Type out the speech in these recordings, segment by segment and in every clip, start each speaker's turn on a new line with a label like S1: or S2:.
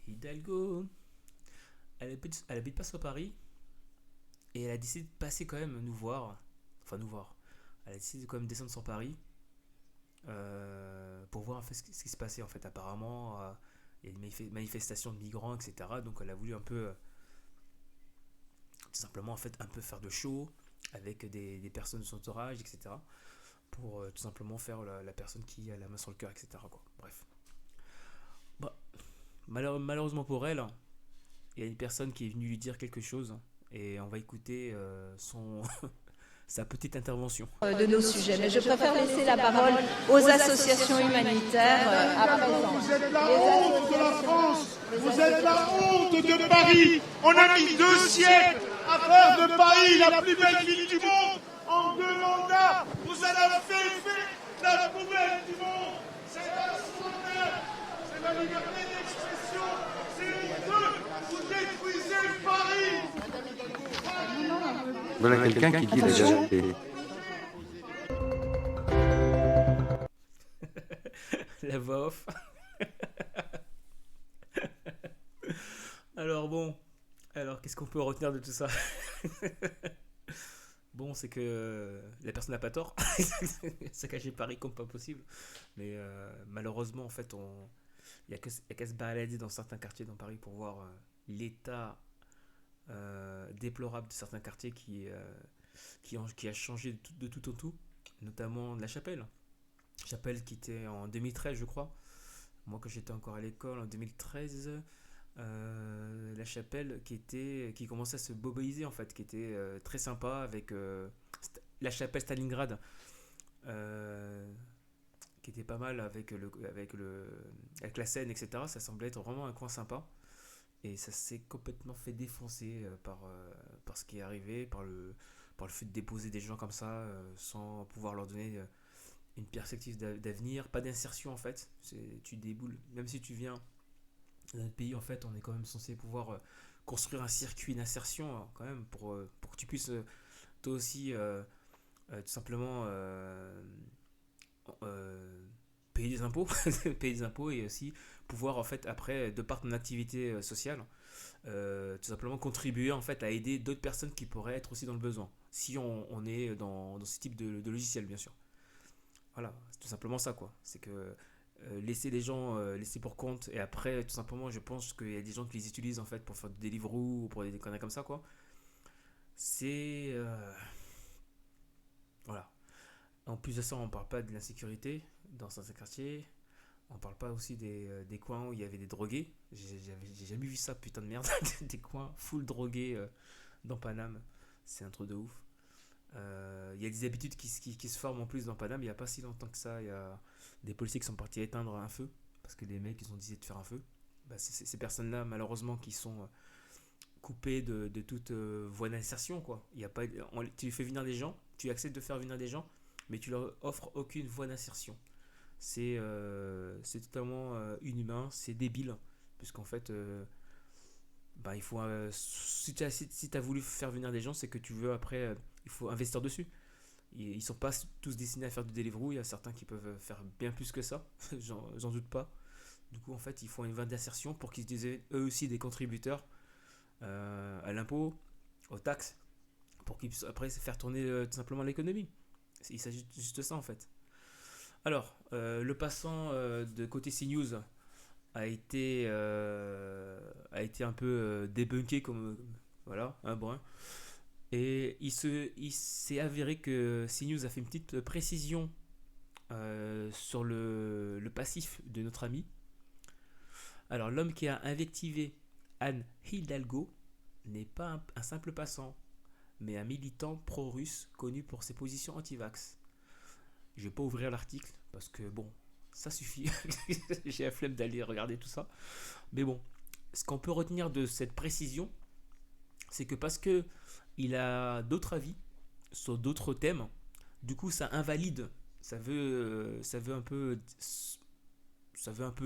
S1: Hidalgo, elle habite pas sur Paris et elle a décidé de passer quand même nous voir. Enfin, nous voir. Elle a décidé de quand même descendre sur Paris pour voir en fait, ce qui se passait en fait. Apparemment, il y a des manifestations de migrants, etc. Donc elle a voulu un peu, tout simplement en fait, un peu faire de show avec des personnes de son entourage, etc. Pour tout simplement faire la personne qui a la main sur le cœur, etc. Quoi. Bref. Bah, malheureusement pour elle, il y a une personne qui est venue lui dire quelque chose et on va écouter sa petite intervention.
S2: De nos sujets, mais je préfère laisser la parole aux associations humanitaires à présent.
S3: Vous êtes la honte de la France, vous êtes la honte de Paris. On a mis 2 siècles à faire de Paris la plus belle ville du monde. En 2 mandats, vous en avez fait la poubelle du monde. C'est la scandale, c'est la liberté d'expression, c'est honteux. Vous détruisez Paris.
S4: Voilà quelqu'un qui dit la vérité.
S1: La voix off. Alors bon, qu'est-ce qu'on peut retenir de tout ça? Bon, c'est que la personne n'a pas tort. Ça cache Paris comme pas possible. Mais malheureusement, en fait, il n'y a qu'à se balader dans certains quartiers dans Paris pour voir l'état déplorable de certains quartiers qui a changé de tout en tout, notamment de la Chapelle. Chapelle qui était en 2013, je crois. Moi, quand j'étais encore à l'école en 2013, la Chapelle qui commençait à se boboiser en fait, qui était très sympa avec la Chapelle Stalingrad, euh, qui était pas mal avec la Seine, etc. Ça semblait être vraiment un coin sympa. Et ça s'est complètement fait défoncer par ce qui est arrivé, par le fait de déposer des gens comme ça sans pouvoir leur donner une perspective d'avenir, pas d'insertion en fait. Tu déboules, même si tu viens d'un autre pays, en fait, on est quand même censé pouvoir construire un circuit d'insertion quand même pour que tu puisses toi aussi tout simplement payer des impôts, payer des impôts et aussi pouvoir en fait après de par ton activité sociale tout simplement contribuer en fait à aider d'autres personnes qui pourraient être aussi dans le besoin si on est dans ce type de logiciel bien sûr. Voilà, c'est tout simplement ça quoi. C'est que laisser les gens laisser pour compte et après tout simplement je pense qu'il y a des gens qui les utilisent en fait pour faire du Deliveroo ou pour des conneries comme ça quoi. C'est voilà. En plus de ça, on parle pas de l'insécurité dans certains quartiers. On parle pas aussi des coins où il y avait des drogués. J'ai jamais vu ça, putain de merde. Des coins full drogués dans Paname. C'est un truc de ouf. Il y a des habitudes qui se forment en plus dans Paname. Il n'y a pas si longtemps que ça. Il y a des policiers qui sont partis éteindre un feu. Parce que les mecs, ils ont décidé de faire un feu. Bah, c'est ces personnes-là, malheureusement, qui sont coupées de toute voie d'insertion. Quoi. Il y a pas, tu fais venir des gens, tu acceptes de faire venir des gens, mais tu leur offres aucune voie d'insertion. C'est totalement inhumain, c'est débile. Puisqu'en fait, bah, il faut, si tu as voulu faire venir des gens, c'est que tu veux après, il faut investir dessus. Ils sont pas tous destinés à faire du Deliveroo, il y a certains qui peuvent faire bien plus que ça, j'en doute pas. Du coup, en fait, il faut une voie d'insertion pour qu'ils se disent eux aussi des contributeurs à l'impôt, aux taxes, pour qu'ils puissent après faire tourner tout simplement l'économie. Il s'agit juste de ça en fait. Alors, le passant de côté CNews a été un peu débunké comme voilà, un brin. Et il s'est avéré que CNews a fait une petite précision sur le passif de notre ami. Alors, l'homme qui a invectivé Anne Hidalgo n'est pas un simple passant, mais un militant pro-russe connu pour ses positions anti-vax. Je vais pas ouvrir l'article parce que bon, ça suffit. J'ai la flemme d'aller regarder tout ça. Mais bon, ce qu'on peut retenir de cette précision, c'est que parce que il a d'autres avis sur d'autres thèmes, du coup ça invalide. Ça veut un peu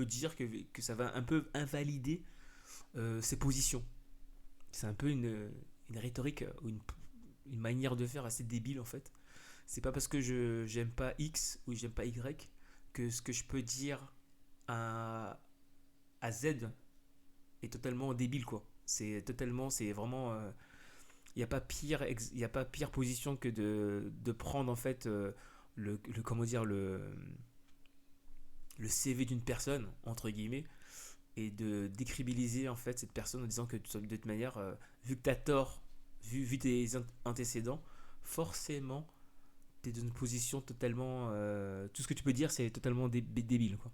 S1: dire que ça va un peu invalider ses positions. C'est un peu une rhétorique ou une manière de faire assez débile en fait. C'est pas parce que j'aime pas X ou j'aime pas Y que ce que je peux dire à Z est totalement débile, quoi. C'est vraiment. Il n'y a pas pire, il y a pas pire position que de prendre en fait comment dire le CV d'une personne entre guillemets et de décribiliser en fait cette personne en disant que de toute manière, vu que t'as tort, vu tes antécédents, forcément t'es dans une position totalement, tout ce que tu peux dire c'est totalement débile, quoi.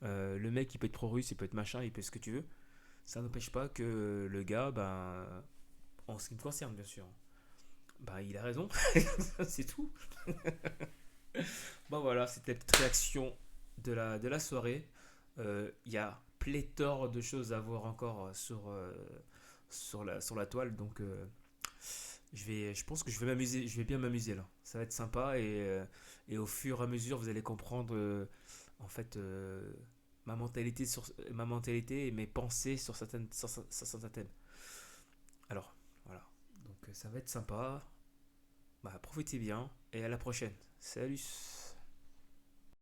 S1: Le mec il peut être pro-russe, il peut être machin, il peut ce que tu veux. Ça n'empêche pas que le gars, ben, en ce qui me concerne bien sûr, bah il a raison, c'est tout. Bon voilà, c'était la petite réaction de la soirée. Il y a pléthore de choses à voir encore sur la toile, donc je pense que je vais m'amuser, je vais bien m'amuser là. Ça va être sympa et au fur et à mesure vous allez comprendre en fait ma mentalité et mes pensées sur certains thèmes. Alors voilà, donc ça va être sympa. Bah profitez bien et à la prochaine. Salut.